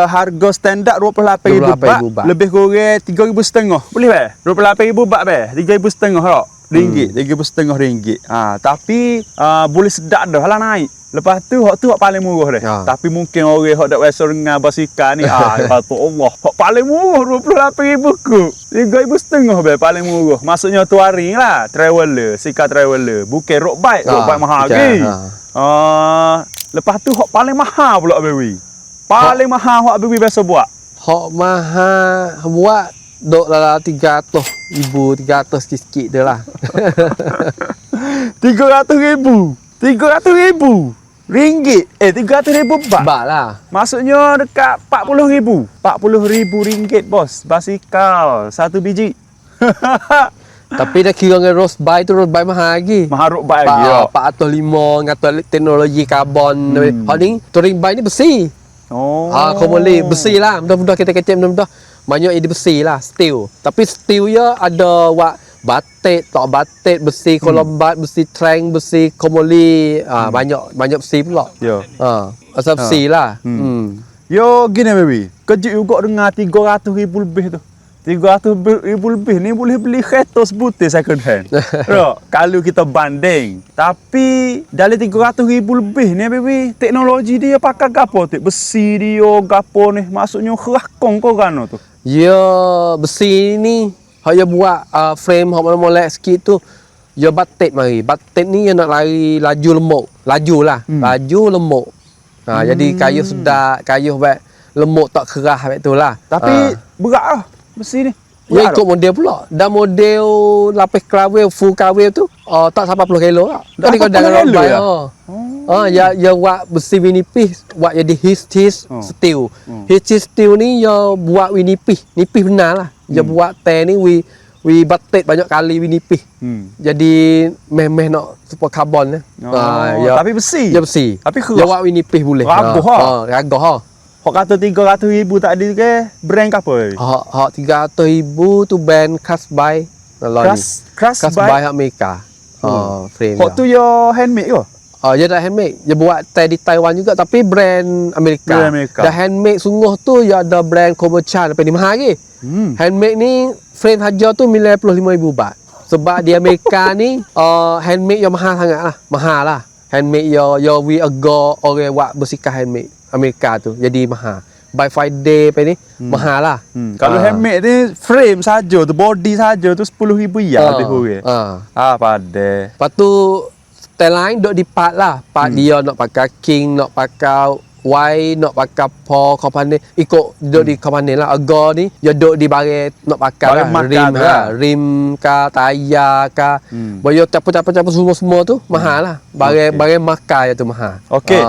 harga standard 28,000 baht. Lebih kurang 3,500. Boleh be? 28,000 baht be. 3,500 tak? Ringgit. 3,500 ringgit. Tapi boleh sedap dah lah naik. Lepas tu hak paling murah deh. Tapi mungkin orang hak dak biasa dengan basikal ni kata Allah, hak paling murah 28,000 ku. 3,500 be paling murah. Maksudnya touring lah, traveler, sikal traveler. Bukan road bike mahal lagi. Lepas tu hak paling mahal pula baby. Paling mahal hak baby biasa buat. Hak mahal buat dok dalam 300,000, 300 sikit-sikit dia lah. 300,000. 300,000 ringgit. 300,000 baht. Baht lah. Maksudnya dekat 40,000. 40,000 ringgit bos. Basikal satu biji. Tapi dah kira dengan road bike tu, road bike mahal lagi. Mahal road bike lagi ya. 405 ngata teknologi karbon. Hak ni touring bike ni besi. Kau boleh besi lah. Mudah-mudah kita kecek mudah-mudah. Banyak ini besi lah, steel. Tapi steel ya ada buat batik, tak batik, besi kolombat, besi trank, besi komoli. Banyak besi pula. Ya. Asal besi lah. Yo gini baby. Kejut juga dengan 300,000 lebih tu. 300,000 lebih ni boleh beli kereta sebutir second hand. Kalau kita banding. Tapi dari 300,000 lebih ni baby, teknologi dia pakai gapo tu? Besi dia gapo ni? Maksudnya kerakong kau kan tu. Ya, besi ni hanya buat frame hok molek sikit tu. Ya batik mari. Batik ni yang nak lari laju lemuk. Laju lah. Laju lemuk. Jadi kayuh sedap, kayuh baik lemuk tak kerah baik tu lah. Tapi berat lah besi ni. Ya ikut model pula. Dan model lapis kawil, full kawil tu tak sampai 10 kilo lah. Dah kau jangan kilo ya? Ya buat besi winipis, buat jadi his steel. His steel ni ya buat winipis. Nipis benar lah. Ya buat teh ni we batik banyak kali winipis. Jadi meh nak support karbon ya. Tapi besi. Ya besi. Tapi ya buat winipis boleh. Ragah ha. Hak kata 300,000 tadi ke brand apa? Hak 300,000 tu brand Casby. Casby hak Amerika. Frame. Hak tu ya handmade ke? Dia dah handmade. Dia buat di Taiwan juga tapi brand Amerika. Dah handmade sungguh tu ya ada brand komersial tapi ni mahal lagi. Handmade ni frame harga tu 95,000 baht. Sebab di Amerika ni handmade yang mahal sangat lah. Mahal lah. Handmade ya we agak orang buat bersikap handmade Amerika tu. Jadi mahal. By Friday apa ni mahal lah. Kalau handmade ni frame saja tu, body saja tu 10,000 ya lebih kurang. Pada. Lepas tu style lain duk di part lah. Part dia nak pakai king, nak pakai Y, nak pakai Paul company, ikut duk di company lah. Agar ni dia duk di barang nak pakai lah. Rim rim ka tayar ka. Boyo campur-campur semua tu mahal lah. Barang makai tu mahal. Okey.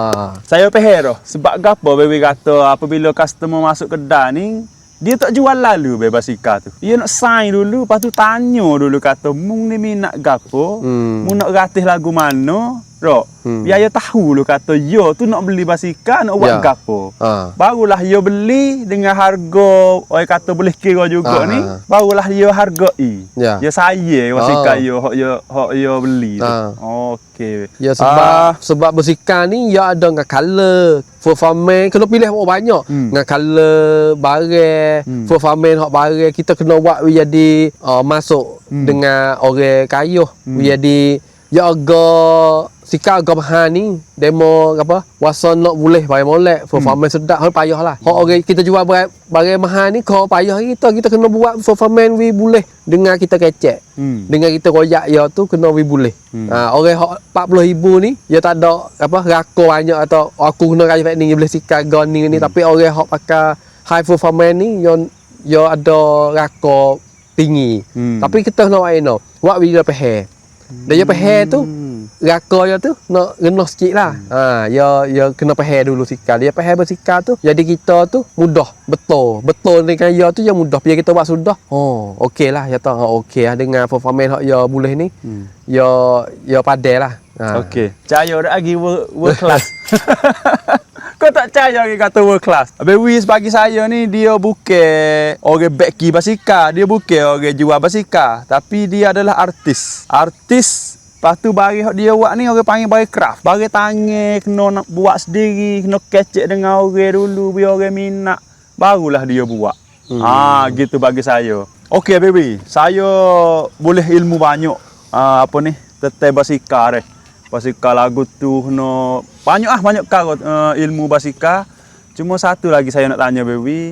Saya faham dah. Sebab gapo baby kata apabila customer masuk kedai ni dia tak jual lalu be basikal tu. Dia nak sign dulu, lepas tu tanya dulu kata mung ni minat gapo, mung nak ratih lagu mana. Rok. Biar dia tahu lu kata yo tu nak beli basikal nak buat Ya. gapo. Ha. Barulah dia beli dengan harga orang kata boleh kira juga ni. Barulah dia hargai. Ya. Dia sayang basikal hak dia beli tu. Okey. Ya sebab bersikal ni ya ada dengan color. Performance kena pilih banyak. Dengan color barang, performance hak barang kita kena buat jadi masuk dengan orang kayuh. Jadi ya agak sikap agak mahal ni demo apa wasa nak boleh bayar molek performance sedap hal payahlah. Hak orang kita jual barang mahal ni kau payah kita kena buat performance we boleh dengan kita kecek. Dengan kita royak ya tu kena we boleh. Orang hak 40,000 ni dia tak ada apa rako banyak atau aku kena kayu ni boleh sikap gun ni tapi orang hak pakai high performance ni yo ada rako tinggi. Tapi kita kena buat video pehe. Dia pehe tu raka dia tu nak rendah sikit lah. Ya kena pehe dulu sikal. Dia pehe bersikal tu jadi kita tu mudah betul dengan dia tu yang mudah. Biar kita buat sudah. Okey lah ya tahu okey lah dengan performance hak ya boleh ni. Ya padai lah. Okey. Cahaya dah lagi world class. Kau tak percaya ke kata world class? Habis Wiz bagi saya ni dia bukan orang beki basikal, dia bukan orang jual basikal, tapi dia adalah artis. Lepas tu bagi dia buat ni orang panggil bagi craft. Bagi tangan kena nak buat sendiri, kena kecek dengan orang dulu biar orang minat. Barulah dia buat. Gitu bagi saya. Okey baby, saya boleh ilmu banyak. Apa ni? Tentang basikal ni. Basikal lagu tu kena banyak kau ilmu basikal. Cuma satu lagi saya nak tanya baby.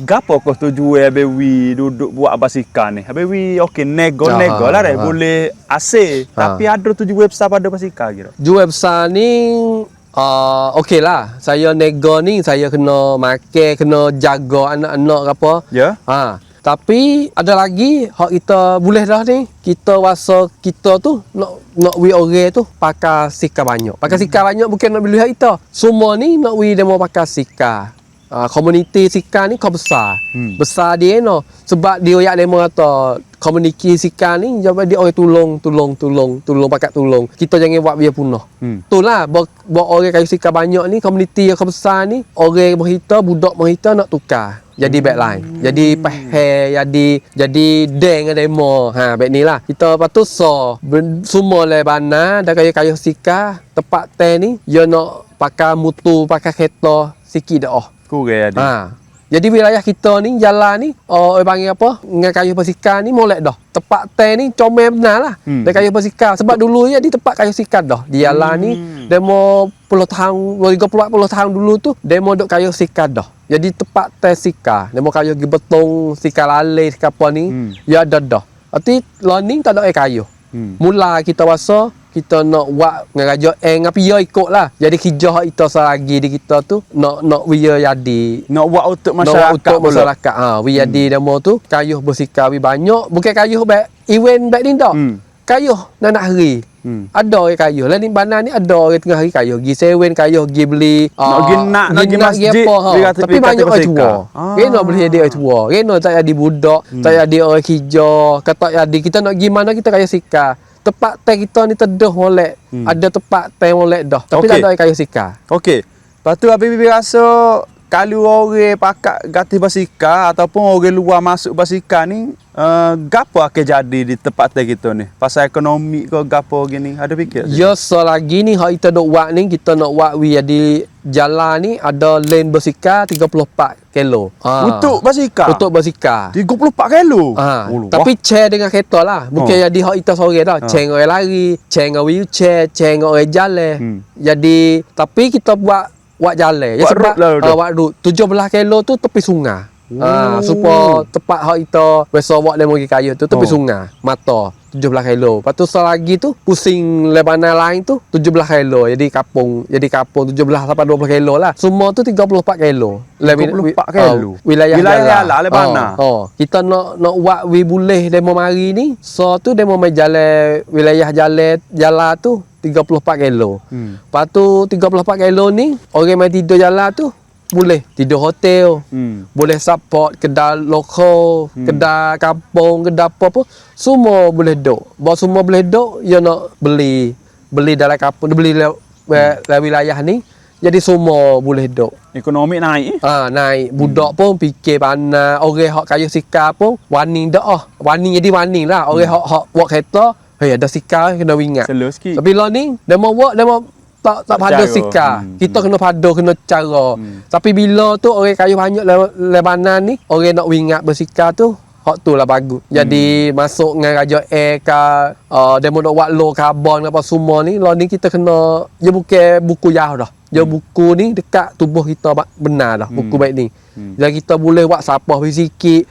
Gapo kau tujuan baby duduk buat basikal ni? Baby okey nego lah boleh AC. Tapi ada tujuan besar pada basikal kira. Jual besar ni okey lah. Saya nego ni saya kena makan, kena jaga anak-anak apa. Ya. Tapi ada lagi hak kita boleh dah ni. Kita rasa kita tu nak we orang tu pakai sikar banyak. Pakai sikar banyak bukan nak beli hak kita. Semua ni nak we demo pakai sikar. Komuniti sikar ni kau besar. Besar dia no. Sebab dia yak demo kata komuniti sikar ni jadi dia orang tolong pakai tolong. Kita jangan buat dia punah. Itulah buat orang kayu sikar banyak ni komuniti yang kau besar ni orang mohita budak mohita nak tukar. Jadi backline. Jadi pehe jadi deng demo. Baik ni lah. Kita patut semua le bana dah kayu sikar tempat ten ni dia nak pakai mutu, pakai kereta sikit dah. Kurang ada. Jadi wilayah kita ni jalan ni orang panggil apa? Dengan kayu basikal ni molek dah. Tempat ten ni comel benar lah. Dengan kayu basikal sebab dulu ya di tempat kayu basikal dah. Di jalan ni demo 10 tahun, 30 tahun dulu tu demo duk kayu basikal dah. Jadi tempat ten sikar, demo kayu gi betong, sikar lalai apa ni, ya ada dah. Tapi learning tak ada kayu. Mula kita rasa kita nak buat ngeraja ngapi ya ikut lah. Jadi kerja kita selagi di kita tu nak we jadi nak buat untuk masyarakat. We jadi demo tu kayu bersikap we banyak, bukan kayu back event back ni dah. Kayu nak hari. Ada orang kayu. Lain bana ni ada orang tengah hari kayu. Gi sewen kayu gi beli nak gi masjid. Tapi banyak orang tua. Kena boleh jadi orang tua. Kena tak jadi budak, tak jadi orang hijau. Kata jadi kita nak gi mana kita kayu sikar. Tempat teh kita ni teduh molek. Ada tempat teh molek dah. Tapi tak ada kayu sikar. Okey. Lepas tu Habib rasa kalau orang pakai gatis basikal ataupun orang luar masuk basikal ni gapo akan jadi di tempat teh kita ni? Pasal ekonomi ke gapo gini? Ada fikir? Ya selagi ni hak kita nak buat ni kita nak buat we jadi jalan ni ada lane basikal 34 kilo. Untuk basikal? Untuk basikal. 34 kilo? Tapi share dengan kereta lah. Bukan jadi hak kita seorang dah. Share orang lari, share dengan wheelchair, share dengan orang jalan. Jadi tapi kita buat jalan. Ya sebab buat road 17 kilo tu tepi sungai. Supaya tempat hak kita biasa buat demo kayu tu tepi sungai. Mata 17 kilo. Lepas tu selagi tu pusing lebanan lain tu 17 kilo. Jadi kapung 17 sampai 20 kilo lah. Semua tu 34 kilo. 34 kilo. Wilayah Lebanon. Kita nak buat we boleh demo mari ni. So tu demo mai jalan wilayah jalan tu 34 kilo. Lepas tu 34 kilo ni orang mai tidur jalan tu boleh tidur hotel, boleh support kedai lokal, kedai kampung, kedai apa-apa, semua boleh duduk. Bahawa semua boleh duduk, dia nak beli beli dalam kampung, beli dalam wilayah ni, jadi semua boleh duduk. Ekonomi naik. Naik. Budak pun fikir panas. Orang hak kayu sikar pun warning dah. Warning jadi warning lah. Orang hak buat kereta, hey ada sikar kena ingat. Slow sikit. Tapi lah ni dia mau buat dia mau tak pada cara. sikar. Kita kena pada kena cara. Tapi bila tu orang kayu banyak lebanan ni, orang nak ingat bersikar tu hak tu lah bagus. Jadi masuk dengan Raja Air ke demo nak buat low carbon apa semua ni, lah ni kita kena dia bukan buku jauh dah. Dia buku ni dekat tubuh kita benar dah buku baik ni. Jadi kita boleh buat sapah sikit,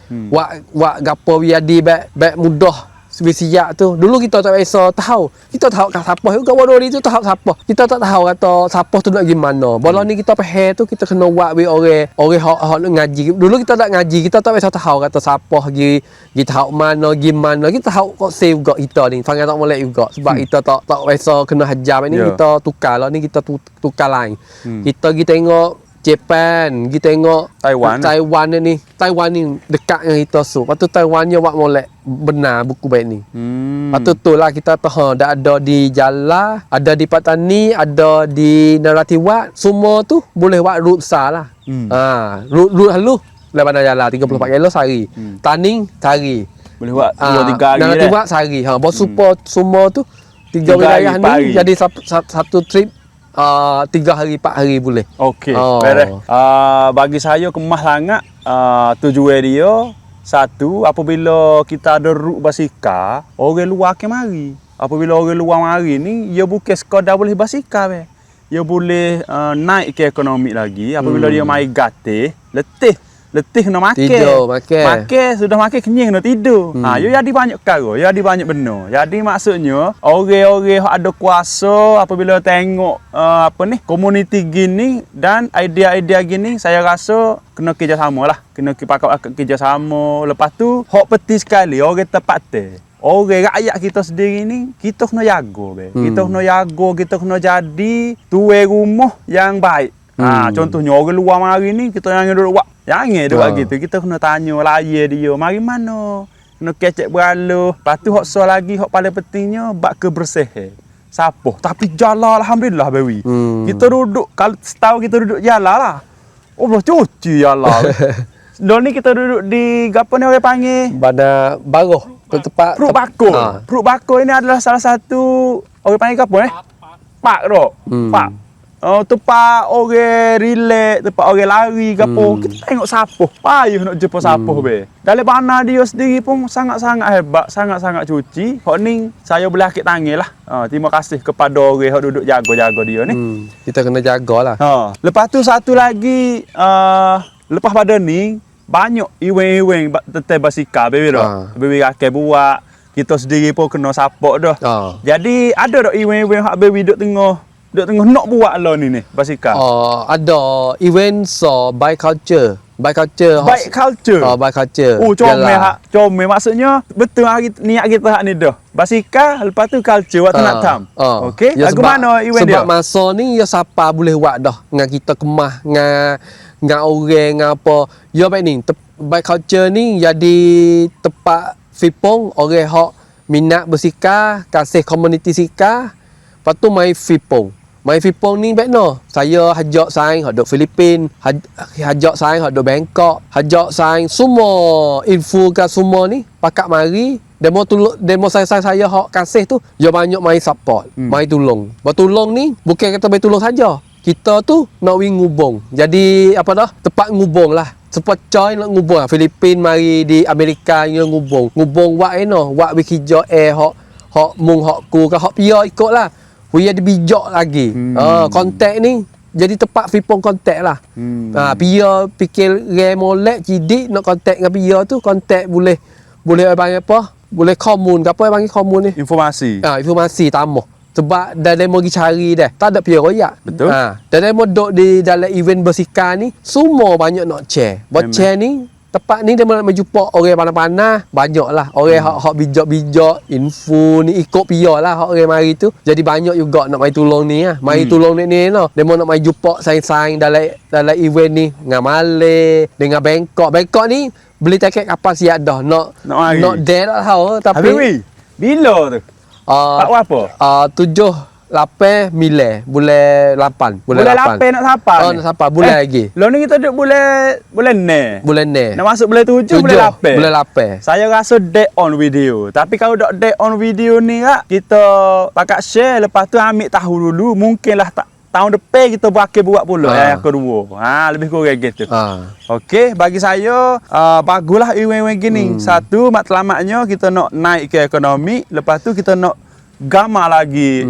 buat gapo biadi baik mudah siap tu. Dulu kita tak biasa tahu. Kita tahu kat sapah juga bodoh ni tu tahu sapah. Kita tak tahu kata sapah tu nak gimana. Bola ni kita faham tu kita kena buat bi orang hak ngaji. Dulu kita tak ngaji, kita tak biasa tahu kata sapah kita tahu mana gimana. Kita tahu kok save juga kita ni. Fangan tak molek juga sebab kita tak biasa kena hajar ni kita tukar lah ni kita tukar lain. Kita pergi tengok Japan, kita tengok Taiwan ni. Taiwan ni dekat dengan kita so. Lepas tu Taiwan ni buat molek benar buku baik ni. Lepas tu lah kita tahu dah ada di Jala, ada di Patani, ada di Naratiwat. Semua tu boleh buat route besar lah. Route halu lepas Jala 34 kilo sehari. Taning sehari. Boleh buat 2-3 hari Naratiwat sehari. Bos support semua tu 3 wilayah ni jadi satu trip 3 hari 4 hari boleh. Okey, beres. Bagi saya kemas sangat tujuan dia. Satu, apabila kita ada route basikal, orang luar ke mari. Apabila orang luar mari ni, dia bukan sekadar boleh basikal be. Dia boleh naik ke ekonomi lagi. Apabila dia mai gatih, letih kena makan. Tidur, makan. Makan, sudah makan kenyang kena tidur. Dia jadi banyak perkara, dia jadi banyak benda. Jadi maksudnya, orang-orang yang ada kuasa apabila tengok komuniti gini dan idea-idea gini, saya rasa kena kerjasama lah. Kena pakai kerjasama. Lepas tu, hak penting sekali, orang tempat tu. Orang rakyat kita sendiri ni, kita kena jaga be. Kita kena jaga, kita kena jadi tuan rumah yang baik. Contohnya orang luar mari ni, kita jangan duduk buat. Jangan duduk buat gitu. Kita kena tanya layar dia, mari mana? Kena kecek berala. Lepas tu hak so lagi, hak paling pentingnya bab kebersihan. Sapoh. Tapi jalan alhamdulillah bawi. Kita duduk, kalau setahun kita duduk jalan lah. Allah cuci jalan. Lalu ni kita duduk di apa ni orang panggil? Bandar Baroh. Tempat Perut Bakor. Perut Bakor ini adalah salah satu orang panggil apa Pak tu. Pak. Tempat orang relax, tempat orang lari ke apa. Kita tengok sapoh. Payah nak jumpa sapoh be. Dalam mana dia sendiri pun sangat-sangat hebat, sangat-sangat cuci. Hak ni saya boleh akik tangan lah. Terima kasih kepada orang yang duduk jaga-jaga dia ni. Kita kena jagalah. Lepas tu satu lagi lepas pada ni banyak event-event tentang basikal baby dah. Baby rakyat buat. Kita sendiri pun kena support dah. Jadi ada dah event-event hak baby duduk tengah nak buat lah ni basikal. Ada event bike culture. Bike culture. Bike culture. Comel maksudnya betul niat kita hak ni dah. Basikal lepas tu culture waktu nak tam. Okey. Lagu mana event dia? Sebab masa ni ya siapa boleh buat dah dengan kita kemah dengan orang dengan apa. Ya baik ni bike culture ni jadi tempat Fipong orang hak minat bersikar, kasih komuniti sikar. Lepas tu mai Fipong. Mai Fipong ni baik no. Saya hajak saing hak duk Filipin, hajak saing hak duk Bangkok, hajak saing semua info ke semua ni pakak mari demo saya hak kasih tu dia banyak mai support, mai tolong. Bertolong ni bukan kata mai tolong saja. Kita tu nak ngubung. Jadi apa dah? Tempat ngubung lah. Sebab coy nak ngubung lah. Filipin mari di Amerika yang ngubung. Ngubung wak wak bekerja hak mung hak ku ke hak pia ikut lah. Dia ada bijak lagi. Kontak ni jadi tempat Fipong kontak lah. Pia fikir molek cidik nak kontak dengan pia tu kontak boleh panggil apa? Boleh komun ke apa yang panggil komun ni? Informasi. Informasi tambah. Sebab dah demo pergi cari dah. Tak ada pia royak. Betul. Dah demo duduk di dalam event bersikar ni, semua banyak nak share. Buat share ni tempat ni dia nak jumpa orang panas-panas banyaklah orang hak bijak-bijak info ni ikut pia lah hak orang mari tu. Jadi banyak juga nak mai tolong ni ah. Mai tolong ni no. Dia nak mai jumpa saing-saing dalam event ni dengan Malay, dengan Bangkok. Bangkok ni beli tiket kapal siap dah nak dare tak tahu tapi Habis bila tu? Pak apa? 7 8 mileh, bulan 8, Bulan 8 nak sampai. Oh, nak sampai bulan lagi. Lo ni kita duduk bulan ni. Bulan ni. Nak masuk bulan 7, bulan 8. Bulan 8. Saya rasa dead on video. Tapi kalau dok dead on video ni kak, kita pakat share, lepas tu ambil tahu dulu, mungkinlah tahun depan kita buat pula yang kedua. Lebih kurang gitu. Okey, bagi saya baguslah event-event gini. Satu, matlamatnya kita nak naik ke ekonomi, lepas tu kita nak gamar lagi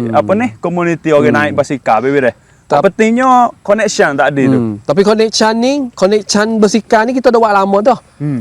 komuniti orang naik basikal baby deh. Pentingnya connection tak ada tu. Tapi connection basikal ni kita dah buat lama dah.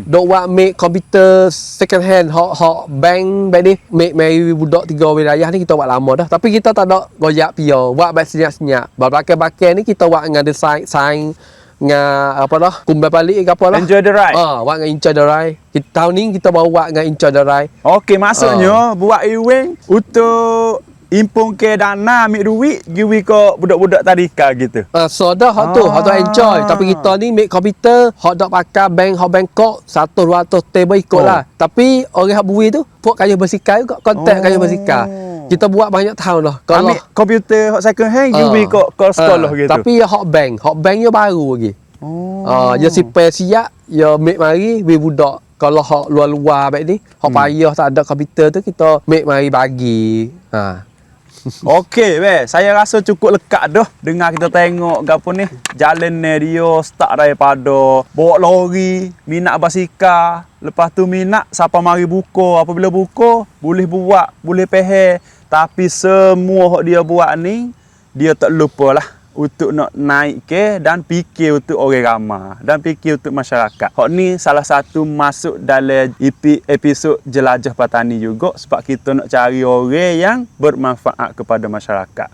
Dah buat make komputer second hand hok bank ni make budak 3 wilayah ni kita buat lama dah. Tapi kita tak ada goyak pio, buat baik senyap-senyap. Bakal-bakal ni kita buat dengan design dengan apa dah kumbal balik ke apa lah. Enjoy the ride. Buat dengan enjoy the ride. Tahun ni kita bawa buat dengan enjoy the ride. Okey, maksudnya buat event untuk impung ke dana ambil duit giwi ke budak-budak tadika gitu. So dah hot tu enjoy. Tapi kita ni make komputer hot dak pakai bank Bangkok 100-200 table ikut lah. Tapi orang hak bui tu pok kayu basikal juga kontak kayu basikal. Kita buat banyak tahun dah. Kalau ambil komputer hot second hand giwi ke sekolah gitu. Tapi ya hot bank nya baru lagi. Ya sipai siap ya make mari we budak. Kalau hak luar-luar baik ni, hak payah tak ada komputer tu kita make mari bagi. Okey, saya rasa cukup lekat dah dengar kita tengok gapo ni. Jalan ni dia start daripada bawa lori, minat basikal, lepas tu minat siapa mari buka, apabila buka boleh buat, boleh pehe. Tapi semua hak dia buat ni dia tak lupalah untuk nak naik ke dan fikir untuk orang ramai dan fikir untuk masyarakat. Hak ni salah satu masuk dalam episod Jelajah Patani juga sebab kita nak cari orang yang bermanfaat kepada masyarakat.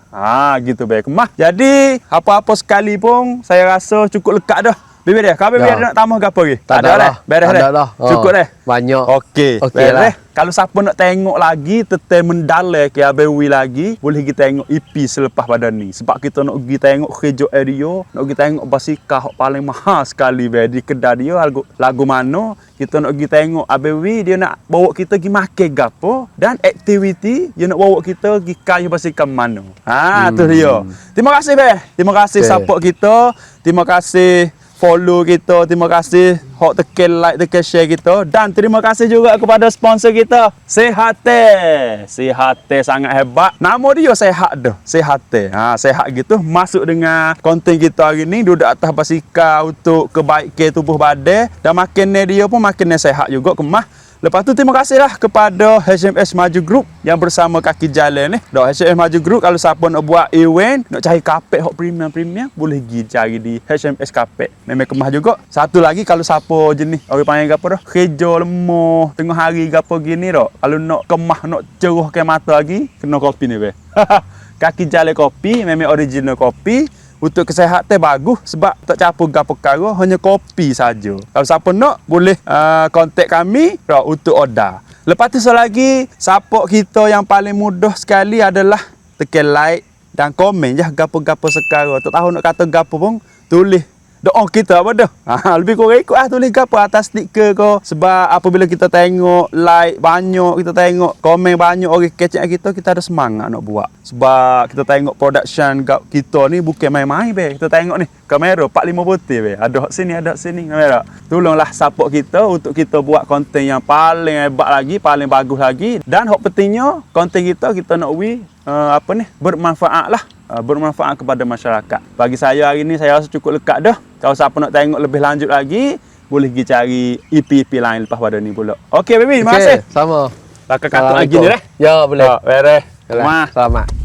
Gitu baik kemah. Jadi apa-apa sekali pun saya rasa cukup lekat dah. Bibi dia, kau bibi nak tambah gapo lagi? Tak ada dah. Beres dah. Cukup dah. Banyak. Okey. Beres. Kalau siapa nak tengok lagi, tetap mendalai ke ABW lagi, boleh kita tengok EP selepas pada ni. Sebab kita nak pergi tengok kerja area, nak pergi tengok basikal yang paling mahal sekali di kedai dia, lagu mana. Kita nak pergi tengok ABW, dia nak bawa kita pergi makan gapo dan aktiviti dia nak bawa kita pergi kayu basikal mana. Tu dia. Terima kasih Terima kasih support kita. Terima kasih follow kita, terima kasih hok tekan like, tekan share kita dan terima kasih juga kepada sponsor kita Sehate sangat hebat. Nama dia Sehat dah. Sehate. Sehat gitu masuk dengan konten kita hari ni duduk atas basikal untuk kebaikan tubuh badan dan makan dia pun makan sehat juga kemah. Lepas tu terima kasihlah kepada HMS Maju Group yang bersama kaki jalan ni. HMS Maju Group kalau siapa nak buat event, nak cari kapet hok premium boleh pergi cari di HMS Kapet. Memang kemah juga. Satu lagi kalau siapa jenis orang panggil gapo dah, kerja lemah tengah hari gapo gini dah. Kalau nak kemah nak cerahkan mata lagi, kena kopi ni Kaki jalan kopi memang original kopi. Untuk kesihatan bagus sebab tak campur gapo perkara, hanya kopi saja. Kalau siapa nak boleh kontak kami untuk order. Lepas tu lagi support kita yang paling mudah sekali adalah tekan like dan komen je gapo-gapo sekarang. Tak tahu nak kata gapo pun tulis doa kita apa dah. Lebih kurang ikut tulis gapo atas stiker ke. Sebab apabila kita tengok like banyak, kita tengok komen banyak orang kecek kita ada semangat nak buat. Sebab kita tengok production kita ni bukan main-main Kita tengok ni kamera 45 putih Ada sini kamera. Tolonglah support kita untuk kita buat konten yang paling hebat lagi, paling bagus lagi. Dan hak pentingnya konten kita nak bermanfaat lah. Bermanfaat kepada masyarakat. Bagi saya hari ni saya rasa cukup lekat dah. Kalau siapa nak tengok lebih lanjut lagi, boleh pergi cari EP lain lepas pada ni pula. Okey baby, terima kasih. Sama. Lakak kata lagi ni Ya boleh. Beres. Selamat.